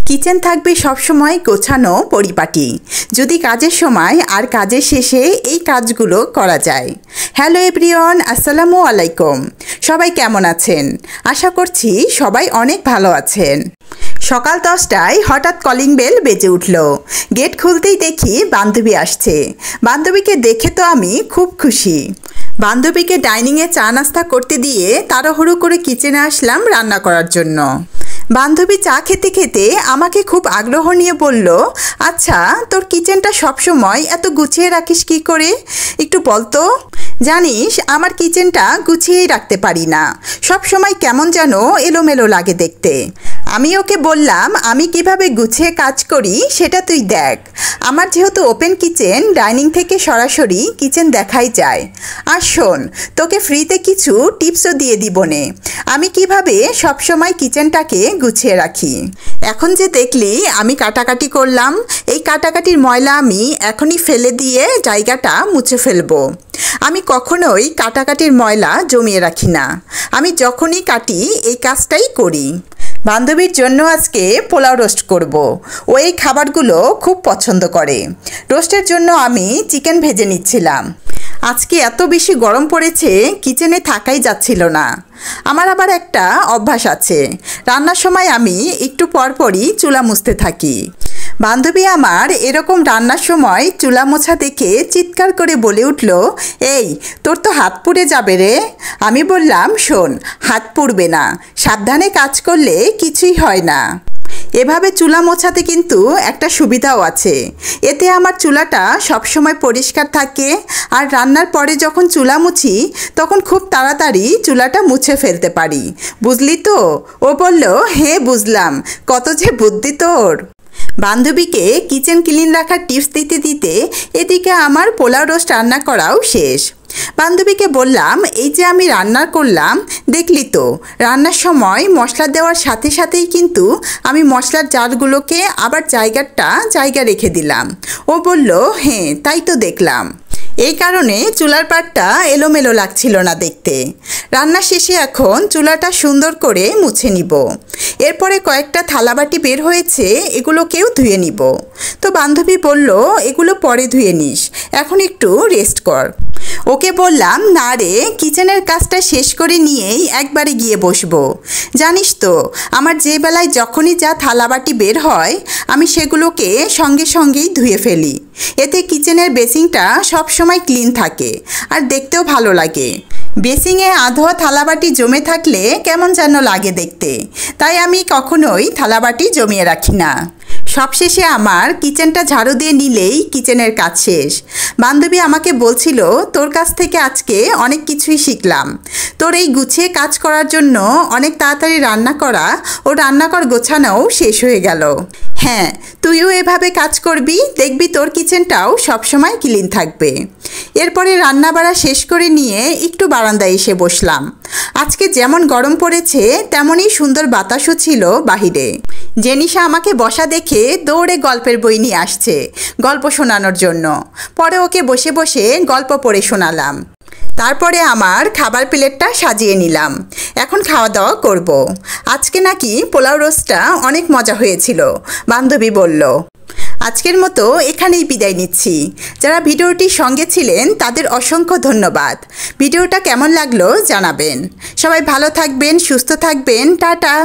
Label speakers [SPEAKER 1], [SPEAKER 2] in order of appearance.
[SPEAKER 1] Kitchen থাকবে সবসময় গোছানো পরিপাটি যদি কাজের সময় আর কাজের শেষে এই কাজগুলো করা যায়। হ্যালো এভরিওয়ান, আসসালামু আলাইকুম। সবাই কেমন আছেন? আশা করছি সবাই অনেক ভালো আছেন। সকাল 10টায় হঠাৎ কলিং বেল বেজে উঠল। গেট খুলতেই দেখি বান্ধবী আসছে। বান্ধবীকে দেখে তো আমি খুব খুশি। বান্ধবীকে ডাইনিংয়ে চা নাস্তা করতে দিয়ে তাড়াহুড়ো করে কিচেনে আসলাম রান্না করার জন্য। বান্ধবী চা খেতে খেতে আমাকে খুব আগ্রহ নিয়ে বলল, আচ্ছা তোর কিচেনটা সবসময় এত গুছিয়ে রাখিস কী করে, একটু বলতো। জানিস আমার কিচেনটা গুছিয়েই রাখতে পারি না, সব সময় কেমন যেন এলোমেলো লাগে দেখতে। আমি ওকে বললাম, আমি কিভাবে গুছিয়ে কাজ করি সেটা তুই দেখ। আমার যেহেতু ওপেন কিচেন, ডাইনিং থেকে সরাসরি কিচেন দেখাই যায়। আর শোন, তোকে ফ্রিতে কিছু টিপসও দিয়ে দিবনে আমি কিভাবে সবসময় কিচেনটাকে গুছিয়ে রাখি। এখন যে দেখলি আমি কাটাকাটি করলাম, এই কাটাকাটির ময়লা আমি এখনই ফেলে দিয়ে জায়গাটা মুছে ফেলবো। আমি কখনোই কাটাকাটির ময়লা জমিয়ে রাখি না। আমি যখনই কাটি এই কাজটাই করি। বান্ধবীর জন্য আজকে পোলাও রোস্ট করব। ও এই খাবারগুলো খুব পছন্দ করে। রোস্টের জন্য আমি চিকেন ভেজে নিচ্ছিলাম। আজকে এত বেশি গরম পড়েছে, কিচেনে থাকাই যাচ্ছিল না। আমার আবার একটা অভ্যাস আছে, রান্নার সময় আমি একটু পরপরই চুলা মুছতে থাকি। বান্ধবী আমার এরকম রান্নার সময় চুলা মোছা দেখে চিৎকার করে বলে উঠল, এই তোর তো হাত পুড়ে যাবে রে। আমি বললাম, শোন, হাত পুড়বে না, সাবধানে কাজ করলে কিছুই হয় না। এভাবে চুলা মোছাতে কিন্তু একটা সুবিধাও আছে, এতে আমার চুলাটা সবসময় পরিষ্কার থাকে। আর রান্নার পরে যখন চুলা মুছি তখন খুব তাড়াতাড়ি চুলাটা মুছে ফেলতে পারি। বুঝলি তো? ও বলল, হ্যাঁ বুঝলাম, কত যে বুদ্ধি তোর। বান্ধবীকে কিচেন ক্লিন রাখার টিপস দিতে দিতে এদিকে আমার পোলাও রোস্ট রান্না করাও শেষ। বান্ধবীকে বললাম, এই যে আমি রান্না করলাম, দেখলি তো রান্নার সময় মশলা দেওয়ার সাথে সাথেই কিন্তু আমি মশলার জারগুলোকে আবার জায়গা রেখে দিলাম। ও বলল, হ্যাঁ তাই তো দেখলাম। এই কারণে চুলার পাটটা এলোমেলো লাগছিল না দেখতে। রান্না শেষে এখন চুলাটা সুন্দর করে মুছে নিব। এরপরে কয়েকটা থালাবাটি বের হয়েছে, এগুলোকেও ধুয়ে নিব। তো বান্ধবী বলল, এগুলো পরে ধুয়ে নিস, এখন একটু রেস্ট কর। ওকে বললাম, না রে, কিচেনের কাজটা শেষ করে নিয়েই একবারে গিয়ে বসবো। জানিস তো আমার যে বেলায় যখনই যা থালাবাটি বের হয় আমি সেগুলোকে সঙ্গে সঙ্গেই ধুয়ে ফেলি। এতে কিচেনের বেসিংটা সবসময় ক্লিন থাকে আর দেখতেও ভালো লাগে। বেসিংয়ে আধোয়া থালাবাটি জমে থাকলে কেমন যেন লাগে দেখতে, তাই আমি কখনোই থালাবাটি জমিয়ে রাখি না। সবশেষে আমার কিচেনটা ঝাড়ু দিয়ে নিলেই কিচেনের কাজ শেষ। বান্ধবী আমাকে বলছিল, তোর কাছ থেকে আজকে অনেক কিছুই শিখলাম। তোর এই গুছিয়ে কাজ করার জন্য অনেক তাড়াতাড়ি রান্না করা ও রান্নাঘর গোছানোও শেষ হয়ে গেল। হ্যাঁ, তুইও এভাবে কাজ করবি, দেখবি তোর কিচেনটাও সবসময় ক্লিন থাকবে। এরপরে রান্না বাড়া শেষ করে নিয়ে একটু বারান্দায় এসে বসলাম। আজকে যেমন গরম পড়েছে তেমনই সুন্দর বাতাসও ছিল বাহিরে। জেনিশা আমাকে বসা দেখে দৌড়ে গল্পের বই নিয়ে আসছে গল্প শোনানোর জন্য। পরে ওকে বসে বসে গল্প পড়ে শোনালাম। তারপরে আমার খাবার প্লেটটা সাজিয়ে নিলাম। এখন খাওয়া দাওয়া করব। আজকে নাকি পোলাও রোস্টটা অনেক মজা হয়েছিল, বান্ধবী বলল। আজকের মতো এখানেই বিদায় নিচ্ছি। যারা ভিডিওটির সঙ্গে ছিলেন তাদের অসংখ্য ধন্যবাদ। ভিডিওটা কেমন লাগলো জানাবেন। সবাই ভালো থাকবেন, সুস্থ থাকবেন। টাটা।